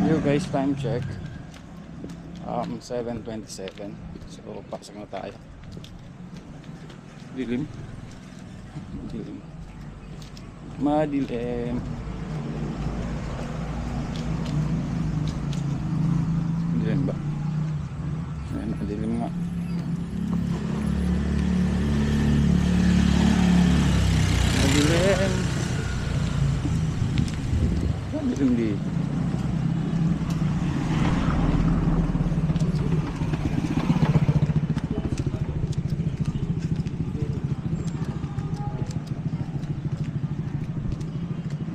Yo guys, time check 7:27. So pasok na tayo. Dilim. Dilim. Madilim. Dilim ba? Ayan, madilim nga. Madilim. Madilim dito.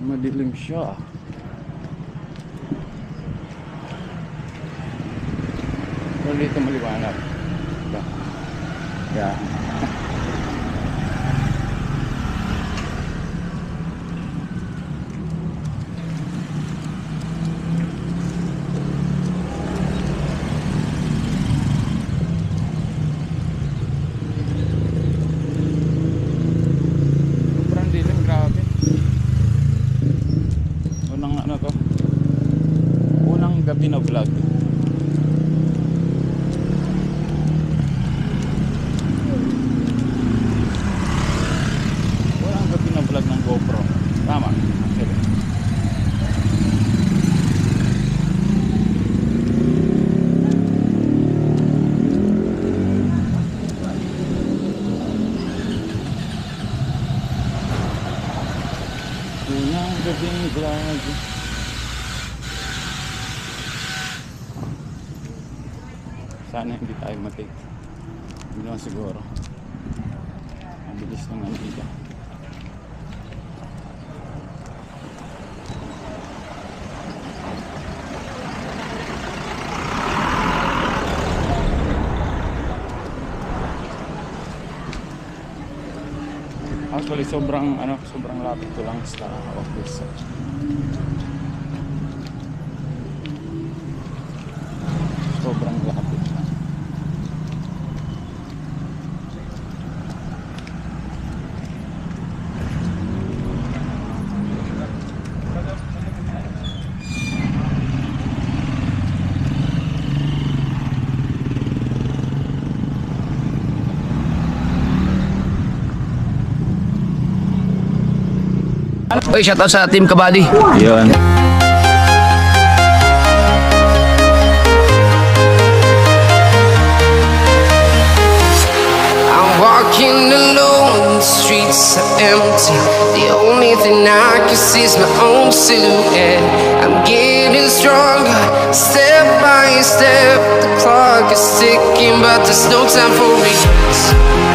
Madilim siya. Pero dito maliwanag. Diba? Yeah. Sobrang dilim, grabe. Unang gabi na vlog. Unang gabi na vlog ng GoPro. Tama. Sige. Unang gabi ng vlog. Sana hindi tayo matake. Hindi naman siguro. Mabilis lang ang ida. Actually sobrang lapit ko lang sa office. Sobrang lapit. Oy, shoutout sa Team Kabady. Yun. I'm walking alone, the streets are empty. The only thing I can see is my own silhouette. I'm getting stronger, step by step. The clock is ticking, but there's no time for me.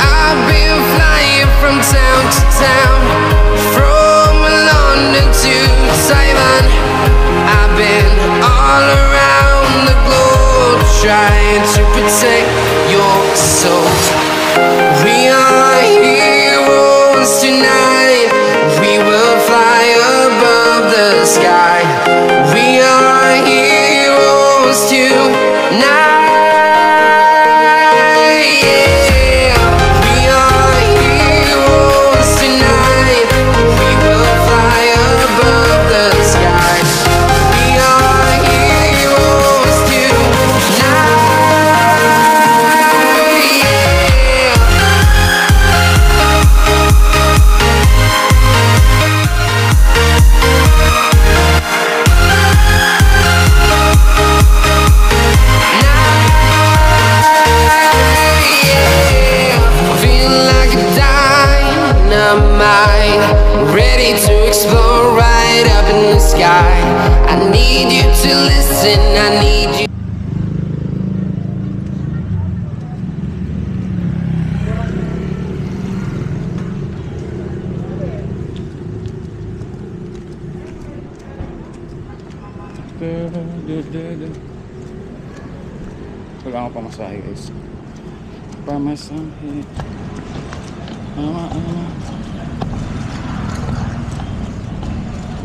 I've been flying from town to town, from London to Taiwan. I've been all around the globe trying to protect your soul. We are heroes tonight. We will fly above the sky. We are heroes tonight. Ready to explore right up in the sky. I need you to listen, I need you. Kailangan ko pamasahe guys. Pamasahe.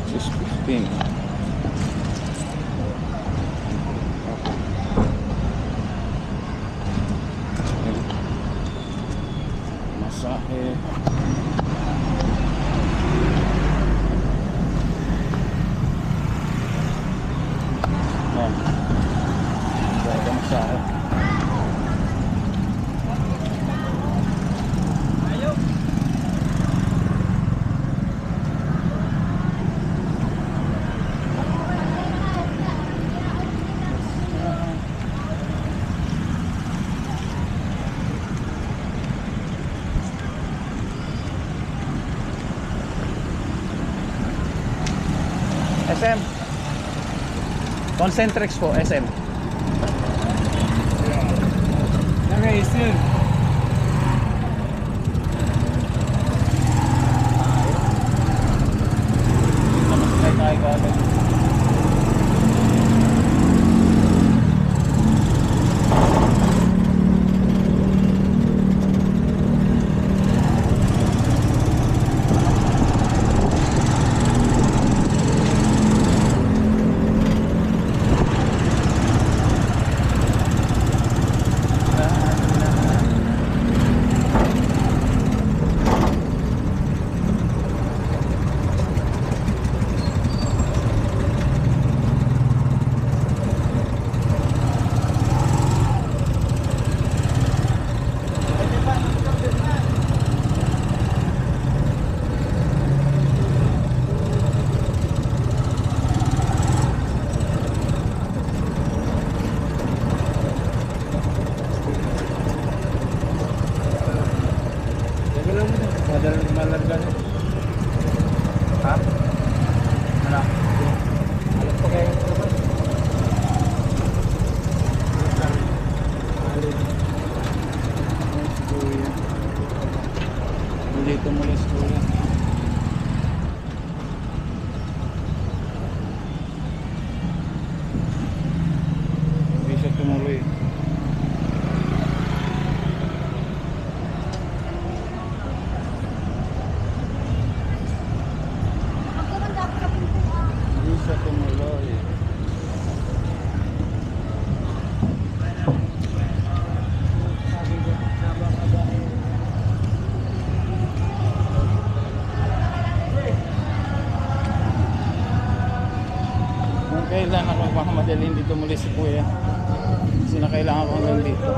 Just 15. Masahe. lang. Talaga masyado. SM Concentrix po, SM. Okay, soon. Namaskay tayo kagad. Malargan. Ha? Ano? Alam pa kayo ito ba? Hindi tumulis kuya. Hindi siya tumuloy. Hindi siya tumuloy. Kung kailan ako makamadali hindi tumuloy si kuya. Kasi na kailangan ko hanggang dito.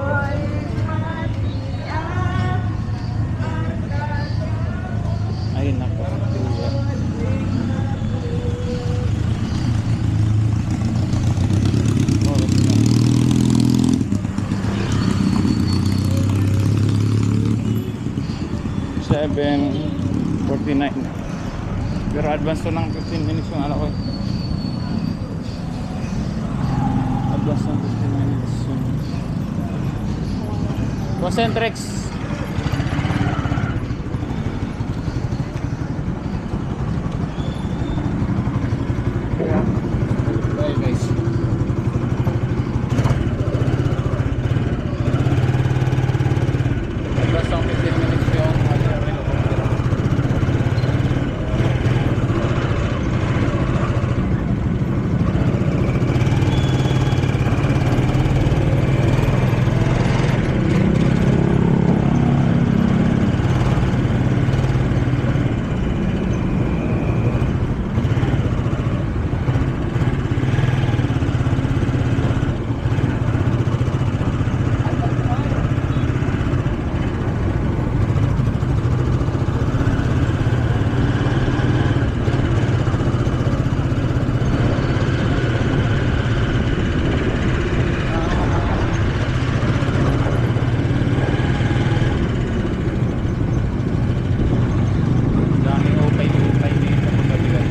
Ay nako, kuya. Oras na. Seven 49. Pero advance to ng 15 minutes yung anak ko. Advance ng 15 minutes. Concentrix. Bye guys. Advance ng 15 minutes yung daming upay-upay dito sa kabila.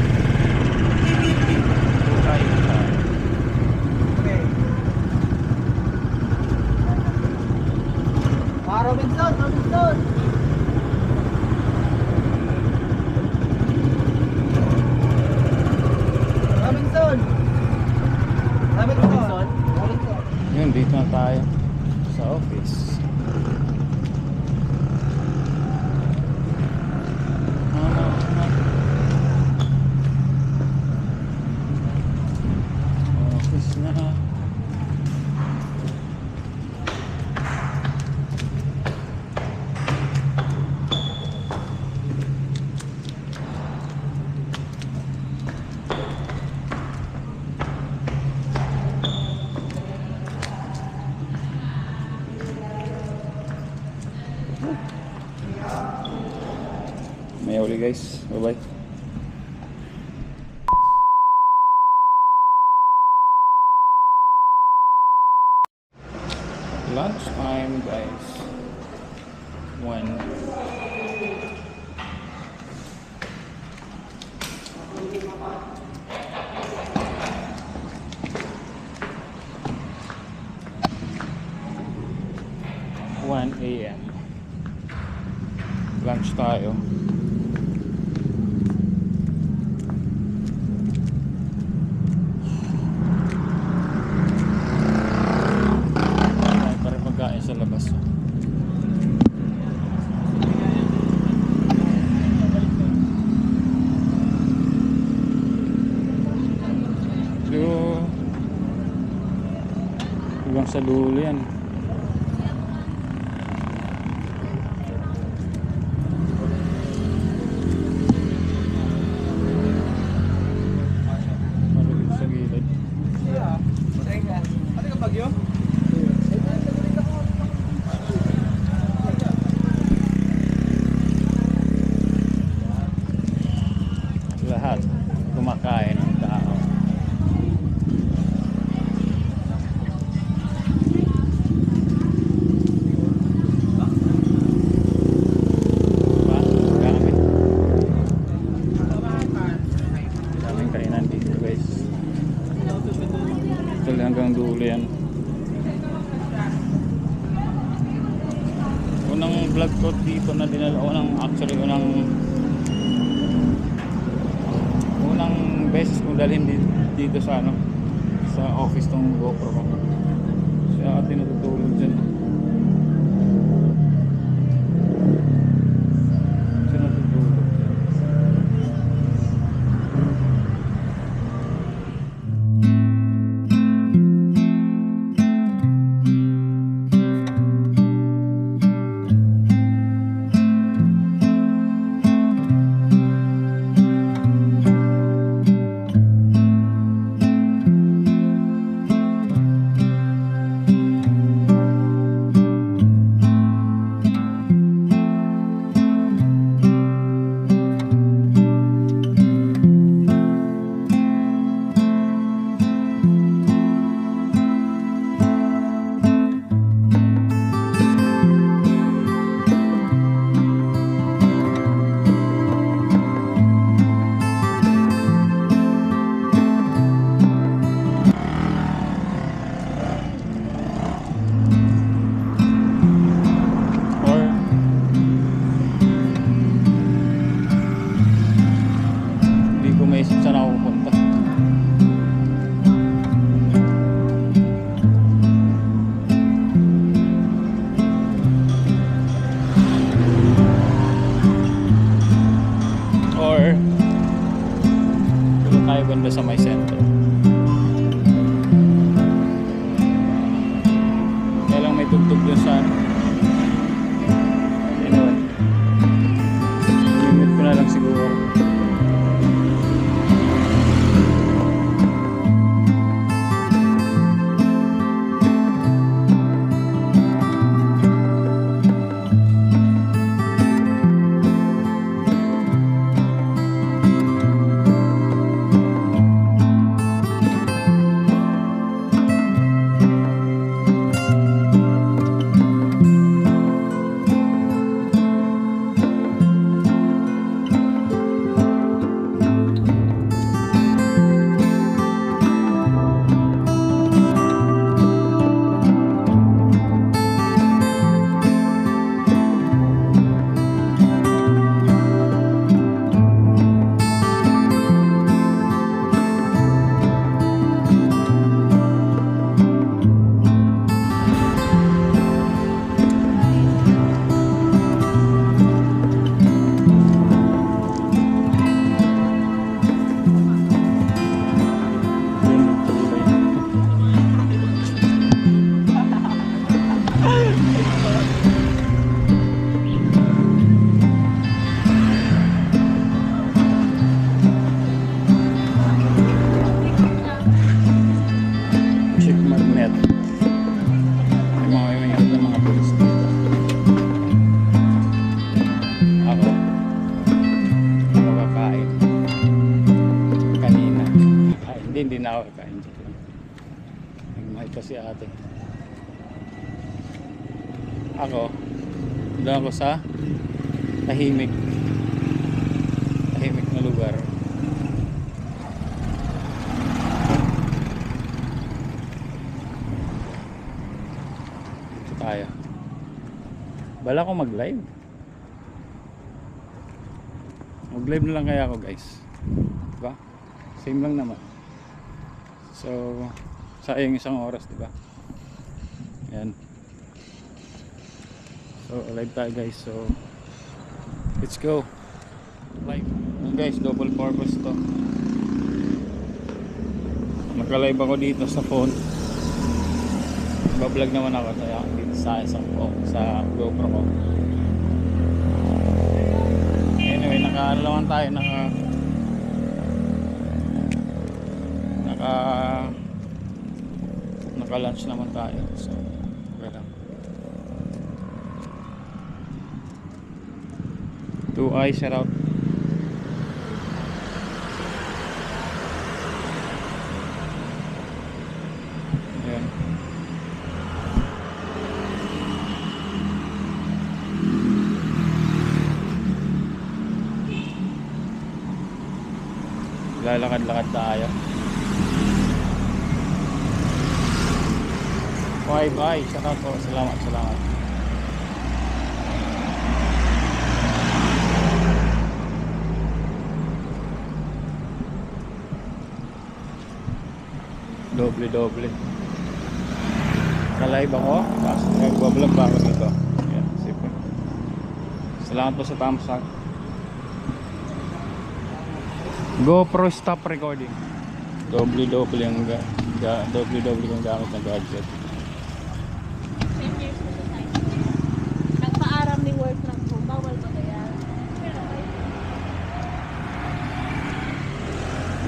Upay pa. Okay. Robinson! Robinson! Robinson! Robinson! Robinson! Yun, dito na tayo sa office. Office na. guys. Bye-bye. Lunch time, guys. 1 a.m. Lunch tayo. Ay, para pagkain sa labas. So, hanggang sa dulo yan. Lahat kumakain ng tao. Daming kainan dito, guys. Ito hanggang dulo yan. Unang vlog ko dito na dinala, unang beses kong dalhin dito sa sa office tong GoPro ko. Siya tinutulog dyan. Siya natutulog dyan. ito si ate. Ako, doon ako sa tahimik na lugar. Dito tayo. Bala ko mag-live. Mag-live na lang kaya ako, guys. Diba? Same lang naman. So, sayang isang oras, diba? Ayan. So, live tayo, guys. So, let's go. Live. Ayan, guys, double purpose to. Naka-live ako dito sa phone. Nagbablog naman ako dito sa GoPro ko. Anyway, naka-lunch naman tayo. So, okay lang. 2i, shout out. Ayan. Lalakad-lakad tayo. Bye, shout out po. Salamat. Doble. Ka-live ako. Tapos nagbablog pa ako dito. Ayan, sip. Salamat po sa thumbs up. GoPro stop recording. Doble yung gamit na gadget. 10 years na sa tayo. Nagpaaram ni work from home. Bawal ba kaya?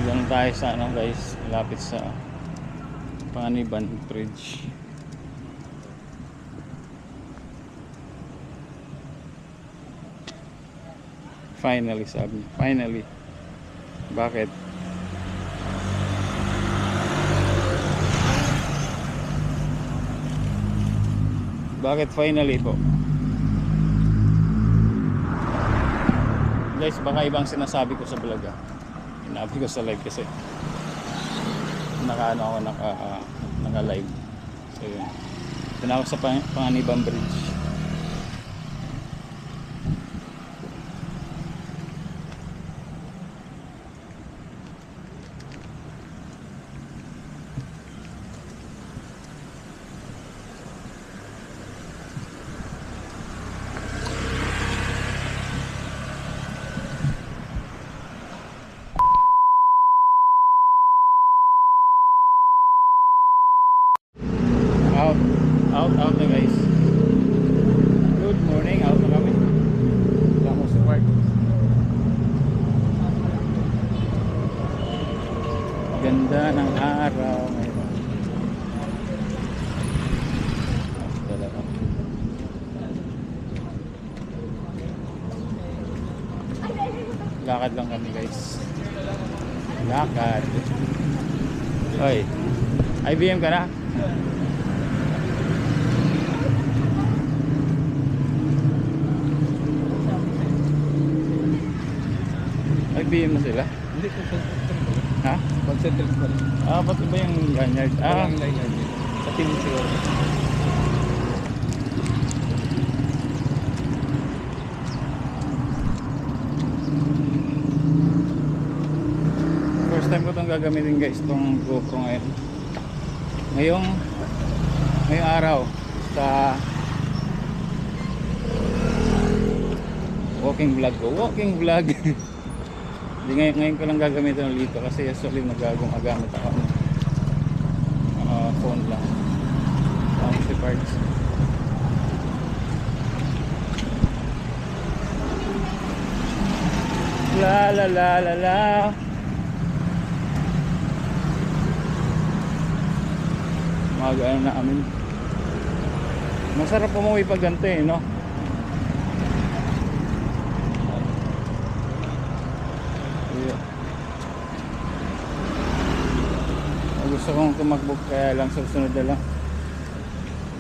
Diyan tayo sa guys, malapit sa Paniban Bridge. Finally, sabi niya. Finally. Bakit? Bakit finally po? Guys, baka ibang sinasabi ko sa vlog ah. Sinabi ko sa live kasi naka-live. So yun. Doon ako sa Paniban Bridge. Out na guys. Good morning, out na kami. Wala ko sa park. Ganda ng araw ngayon. Talaga. Lakad lang kami guys. Lakad. Hoy, IBM ka na? IBM na sila? Hindi ko Ha? concentrate pa rin. Ba't iba yung lanyard? Parang line sa team siguro. First time ko itong gagamitin guys, itong GoPro ngayon. Ngayong araw sa walking vlog. Hindi ngayon ko lang gagamitin ulit dito kasi usually nagagamit ako ng phone lang. Si parts. La. Mga na amin. Masarap umuwi pag ganito eh, no? gusto kong tumakbo kaya lang susunod na lang.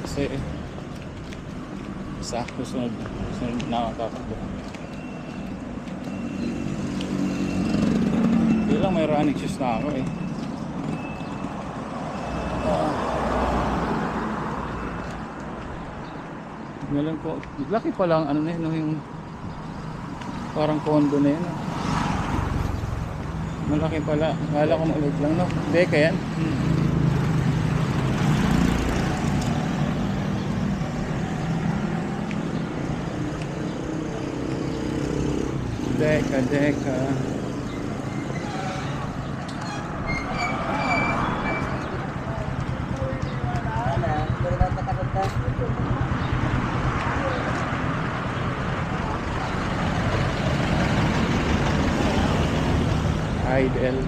Kasi susunod na ako tatakbo. Hindi lang may running shoes na ako eh. Ngayon ko, laki pa lang ano na yun, yung parang condo na yun. Malaki pala. Akala ko maliit lang, no? Deka yan. Deka. Idle.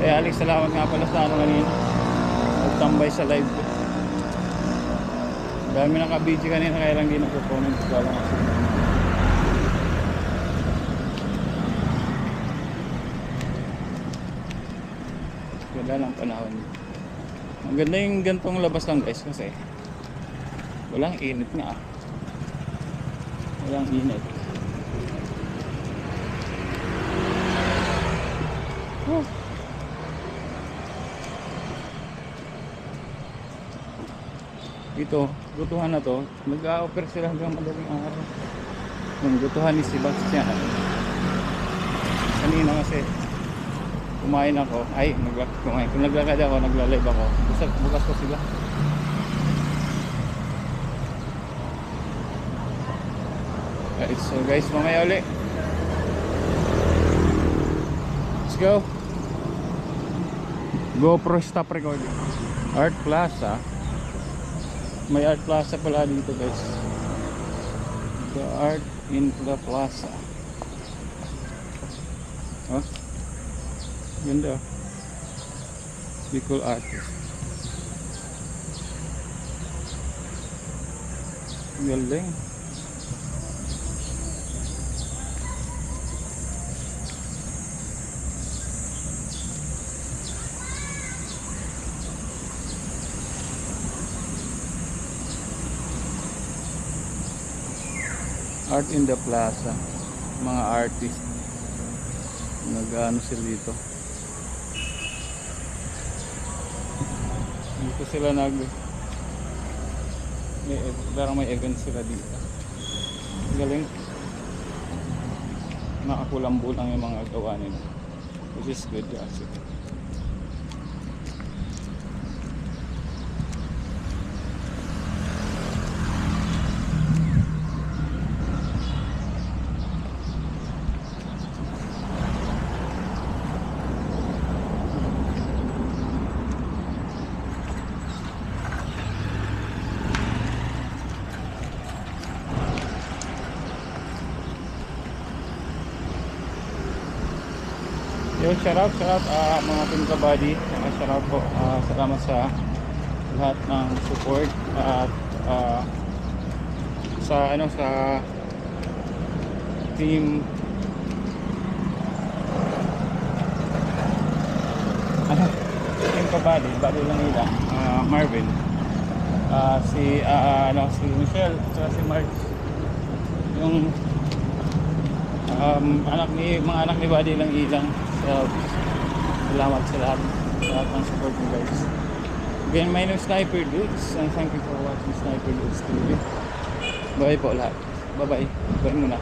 Alex, salamat nga pala sa ano kanina. Nagtambay sa live ko. Dami naka-video kanina kaya lang di nagpo-comment. Wala kasi. Wala lang panahon. Ang ganda yung gantong labas lang guys kasi walang init nga. Walang init. Ito, gutuhan na to, nag-a-offer sila hanggang madaling araw. Yung gutuhan ni Sebastian. Kanina kasi kumain ako, kung naglakad ako, nagla-live ako, bukas ko sila. Alright, so guys, mamaya ulit. Let's go. GoPro stop recording. Art Plaza. May Art Plaza pala dito guys. The Art in the Plaza. Oh, ganda. Bicol artist. Galing. Art in the Plaza. Mga artist nag-ano sila dito. Dito sila parang may event sila dito. Galing. Nakakulambulang yung mga gawa nila, which is good actually. Yo, shout out mga Team Kabady. Shout out po. Salamat sa lahat ng support at sa team Team Kabady, bali lang nila. Marvin. Si Michelle at si Mark. Yung mga anak ni Buddy lang ilang. So, salamat sa lahat ng support mo guys. Again, my name is Sniper Dudes and thank you for watching Sniper Dudes TV. Bye po lahat. Bye bye. Bye muna.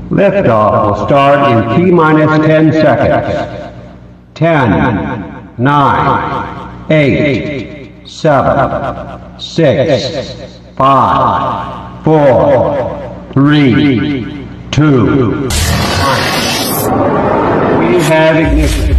Liftoff will start in T-minus 10 seconds. 10, 9, 8, 7, 6, 5, 4, 3, 2, 1. We have ignition.